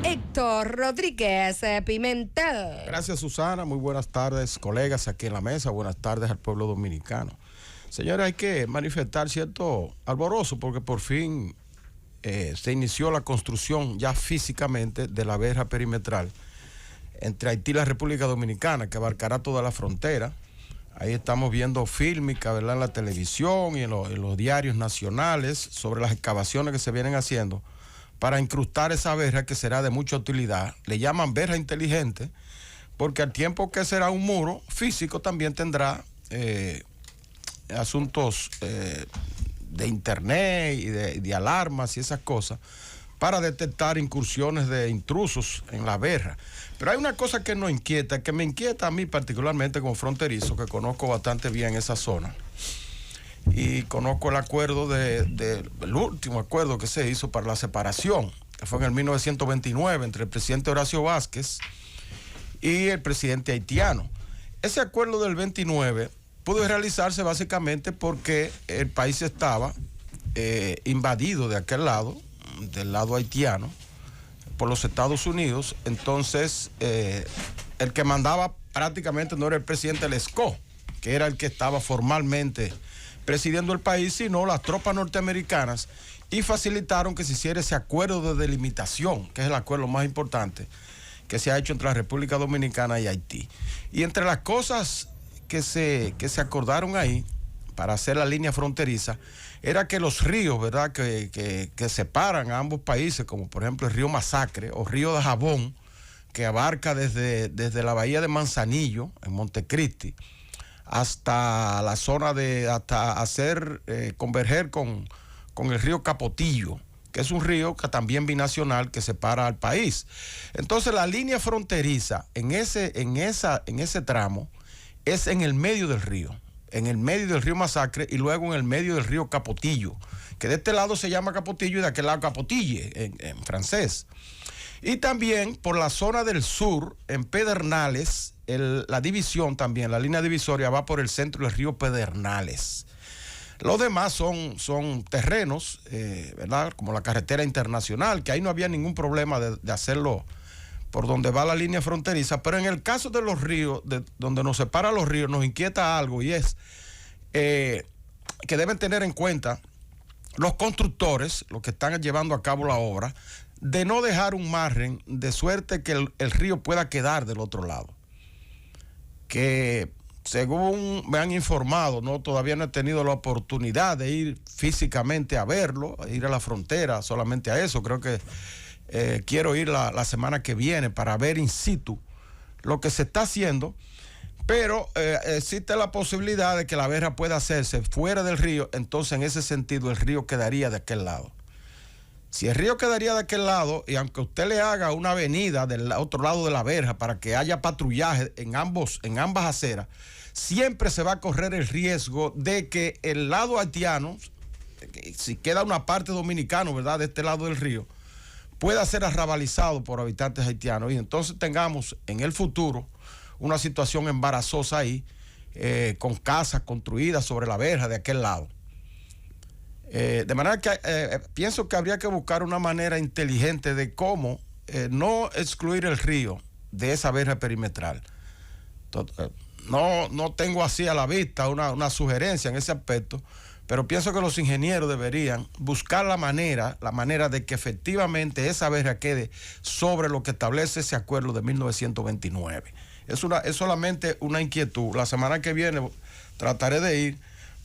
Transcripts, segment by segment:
Héctor Rodríguez Pimentel. Gracias, Susana. Muy buenas tardes, colegas aquí en la mesa. Buenas tardes al pueblo dominicano. Señores, hay que manifestar cierto alborozo porque por fin se inició la construcción ya físicamente de la verja perimetral entre Haití y la República Dominicana, que abarcará toda la frontera. Ahí estamos viendo fílmica, ¿verdad?, en la televisión y en los diarios nacionales sobre las excavaciones que se vienen haciendo para incrustar esa verja que será de mucha utilidad. Le llaman verja inteligente porque al tiempo que será un muro físico también tendrá asuntos de internet y de alarmas y esas cosas para detectar incursiones de intrusos en la verja. Pero hay una cosa que nos inquieta, que me inquieta a mí particularmente como fronterizo, que conozco bastante bien esa zona. Y conozco el acuerdo el último acuerdo que se hizo para la separación, que fue en el 1929 entre el presidente Horacio Vázquez y el presidente haitiano. Ese acuerdo del 29 pudo realizarse básicamente porque el país estaba invadido de aquel lado, del lado haitiano, por los Estados Unidos. Entonces, el que mandaba prácticamente no era el presidente Lescaut, que era el que estaba formalmente presidiendo el país, sino las tropas norteamericanas, y facilitaron que se hiciera ese acuerdo de delimitación, que es el acuerdo más importante que se ha hecho entre la República Dominicana y Haití. Y entre las cosas que se acordaron ahí para hacer la línea fronteriza, era que los ríos, ¿verdad?, que separan a ambos países, como por ejemplo el río Masacre o río de Jabón, que abarca desde la bahía de Manzanillo, en Montecristi, hasta la zona hasta hacer converger con el río Capotillo, que es un río que también binacional que separa al país. Entonces la línea fronteriza en ese tramo es en el medio del río. En el medio del río Masacre y luego en el medio del río Capotillo, que de este lado se llama Capotillo y de aquel lado Capotille, en francés. Y también por la zona del sur, en Pedernales, la división también, la línea divisoria va por el centro del río Pedernales. Los demás son terrenos, ¿verdad?, como la carretera internacional, que ahí no había ningún problema de hacerlo por donde va la línea fronteriza, pero en el caso de los ríos, donde nos separan los ríos, nos inquieta algo, y es que deben tener en cuenta los constructores, los que están llevando a cabo la obra, de no dejar un margen de suerte que el río pueda quedar del otro lado. Que según me han informado, todavía no he tenido la oportunidad de ir físicamente a verlo, a ir a la frontera solamente a eso. Creo que quiero ir la semana que viene para ver in situ lo que se está haciendo, pero existe la posibilidad de que la verja pueda hacerse fuera del río. Entonces en ese sentido el río quedaría de aquel lado. Si el río quedaría de aquel lado, y aunque usted le haga una avenida del otro lado de la verja para que haya patrullaje en ambas aceras, siempre se va a correr el riesgo de que el lado haitiano, si queda una parte dominicana, ¿verdad?, de este lado del río, pueda ser arrabalizado por habitantes haitianos, y entonces tengamos en el futuro una situación embarazosa ahí, con casas construidas sobre la verja de aquel lado. De manera que pienso que habría que buscar una manera inteligente de cómo no excluir el río de esa verja perimetral. No tengo así a la vista una sugerencia en ese aspecto, pero pienso que los ingenieros deberían buscar la manera de que efectivamente esa verja quede sobre lo que establece ese acuerdo de 1929. Es solamente una inquietud. La semana que viene trataré de ir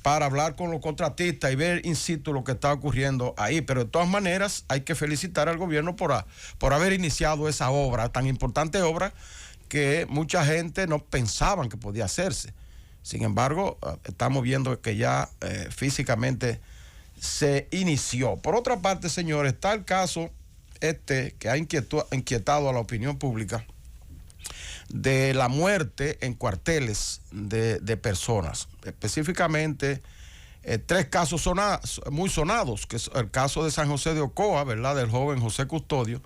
para hablar con los contratistas y ver in situ lo que está ocurriendo ahí. Pero de todas maneras hay que felicitar al gobierno por haber iniciado esa obra, tan importante obra que mucha gente no pensaban que podía hacerse. Sin embargo, estamos viendo que ya físicamente se inició. Por otra parte, señores, está el caso que ha inquietado a la opinión pública de la muerte en cuarteles de personas. Específicamente, 3 casos muy sonados, que es el caso de San José de Ocoa, ¿verdad?, del joven José Custodio,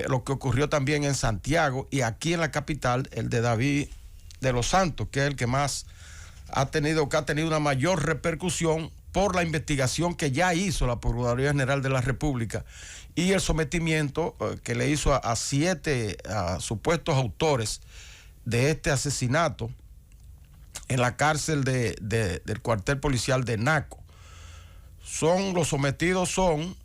lo que ocurrió también en Santiago, y aquí en la capital, el de David de los Santos, que es el que ha tenido una mayor repercusión por la investigación que ya hizo la Procuraduría General de la República y el sometimiento que le hizo a 7 supuestos autores de este asesinato en la cárcel del cuartel policial de Naco. Los sometidos son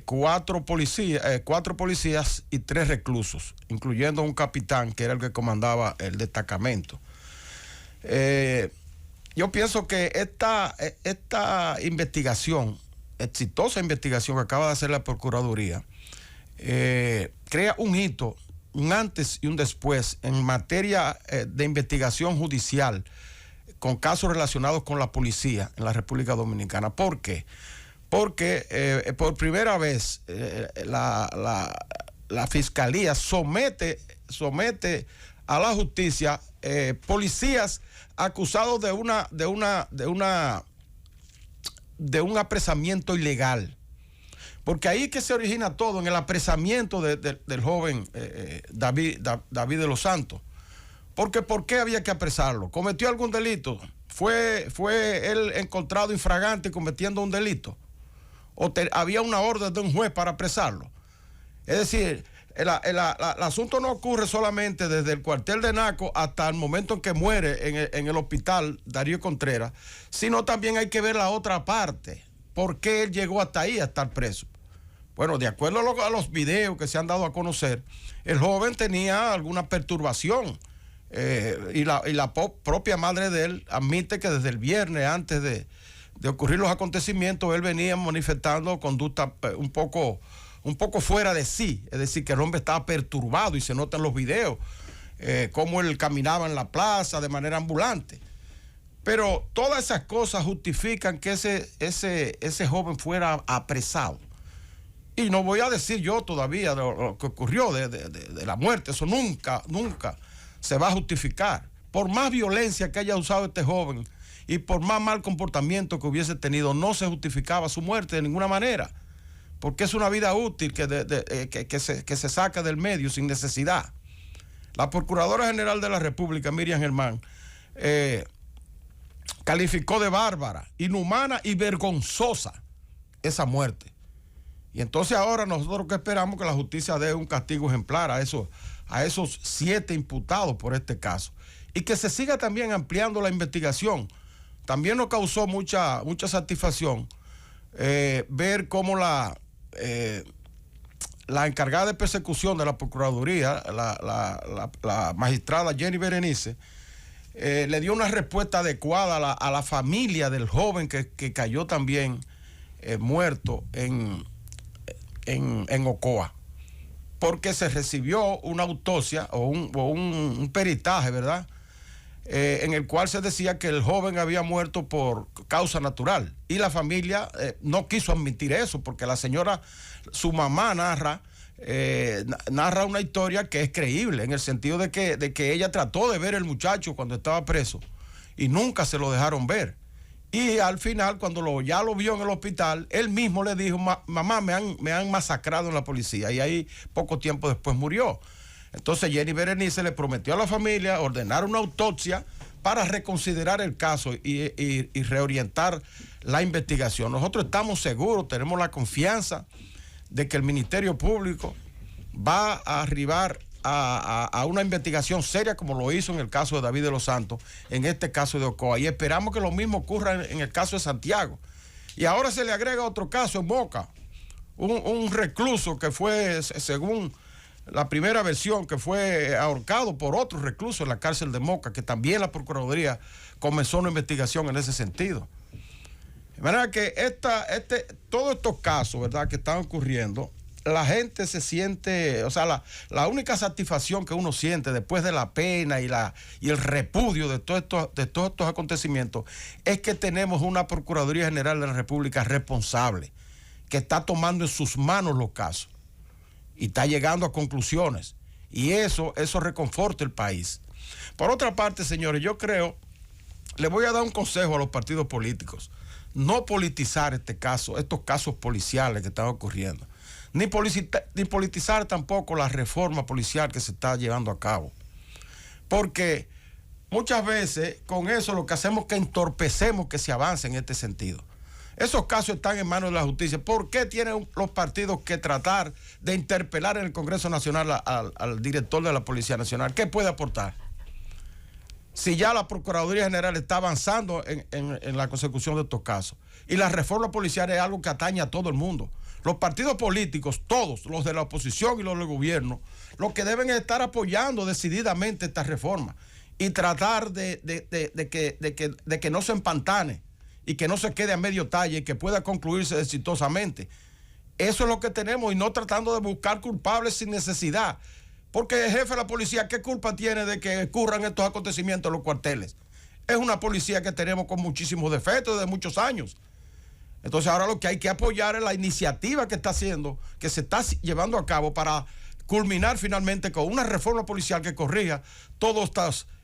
4 policías y 3 reclusos, incluyendo un capitán que era el que comandaba el destacamento. Yo pienso que esta investigación, exitosa investigación que acaba de hacer la Procuraduría, crea un hito, un antes y un después en materia de investigación judicial con casos relacionados con la policía en la República Dominicana. ¿Por qué? Porque por primera vez la Fiscalía somete a la justicia policías acusados de un apresamiento ilegal. Porque ahí es que se origina todo, en el apresamiento del joven David de los Santos. Porque ¿por qué había que apresarlo? ¿Cometió algún delito? ¿Fue él encontrado infragante cometiendo un delito? ¿O había una orden de un juez para apresarlo? Es decir, el asunto no ocurre solamente desde el cuartel de Naco hasta el momento en que muere en el hospital Darío Contreras, sino también hay que ver la otra parte. ¿Por qué él llegó hasta ahí a estar preso? Bueno, de acuerdo a los videos que se han dado a conocer, el joven tenía alguna perturbación y la propia madre de él admite que desde el viernes, antes de ocurrir los acontecimientos, él venía manifestando conducta un poco fuera de sí, es decir, que el hombre estaba perturbado y se nota en los videos cómo él caminaba en la plaza de manera ambulante. Pero todas esas cosas justifican que ese joven fuera apresado. Y no voy a decir yo todavía lo que ocurrió de la muerte, eso nunca se va a justificar. Por más violencia que haya usado este joven y por más mal comportamiento que hubiese tenido, no se justificaba su muerte de ninguna manera. Porque es una vida útil que se saca del medio sin necesidad. La Procuradora General de la República, Miriam Germán, calificó de bárbara, inhumana y vergonzosa esa muerte. Y entonces ahora nosotros que esperamos que la justicia dé un castigo ejemplar a esos 7 imputados por este caso. Y que se siga también ampliando la investigación. También nos causó mucha satisfacción ver cómo la encargada de persecución de la Procuraduría, la magistrada Jenny Berenice, le dio una respuesta adecuada a la familia del joven que cayó también muerto en Ocoa, porque se recibió una autopsia o un peritaje, ¿verdad? En el cual se decía que el joven había muerto por causa natural. Y la familia no quiso admitir eso, porque la señora, su mamá narra una historia que es creíble, en el sentido de que ella trató de ver el muchacho cuando estaba preso y nunca se lo dejaron ver. Y al final, cuando ya lo vio en el hospital, él mismo le dijo: mamá, me han masacrado en la policía. Y ahí poco tiempo después murió. Entonces Jenny Berenice le prometió a la familia ordenar una autopsia para reconsiderar el caso y reorientar la investigación. Nosotros estamos seguros, tenemos la confianza de que el Ministerio Público va a arribar a una investigación seria, como lo hizo en el caso de David de los Santos, en este caso de Ocoa, y esperamos que lo mismo ocurra en el caso de Santiago. Y ahora se le agrega otro caso en Moca, un recluso que fue, según la primera versión, que fue ahorcado por otro recluso en la cárcel de Moca, que también la Procuraduría comenzó una investigación en ese sentido. De manera que todos estos casos, ¿verdad?, que están ocurriendo, la gente se siente, o sea, la única satisfacción que uno siente después de la pena y el repudio de todos estos acontecimientos es que tenemos una Procuraduría General de la República responsable, que está tomando en sus manos los casos y está llegando a conclusiones, y eso reconforta el país. Por otra parte, señores, yo creo, le voy a dar un consejo a los partidos políticos: no politizar estos casos policiales que están ocurriendo, ni politizar tampoco la reforma policial que se está llevando a cabo, porque muchas veces con eso lo que hacemos es que entorpecemos que se avance en este sentido. Esos casos están en manos de la justicia. ¿Por qué tienen los partidos que tratar de interpelar en el Congreso Nacional al director de la Policía Nacional? ¿Qué puede aportar? Si ya la Procuraduría General está avanzando en la consecución de estos casos. Y la reforma policial es algo que atañe a todo el mundo. Los partidos políticos, todos, los de la oposición y los del gobierno, lo que deben estar apoyando decididamente esta reforma y tratar de que no se empantane y que no se quede a medio talle y que pueda concluirse exitosamente. Eso es lo que tenemos, y no tratando de buscar culpables sin necesidad. Porque el jefe de la policía, ¿qué culpa tiene de que ocurran estos acontecimientos en los cuarteles? Es una policía que tenemos con muchísimos defectos de muchos años. Entonces ahora lo que hay que apoyar es la iniciativa que está haciendo, que se está llevando a cabo para culminar finalmente con una reforma policial que corrija todos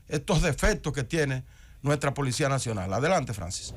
estos defectos que tiene nuestra Policía Nacional. Adelante, Francis.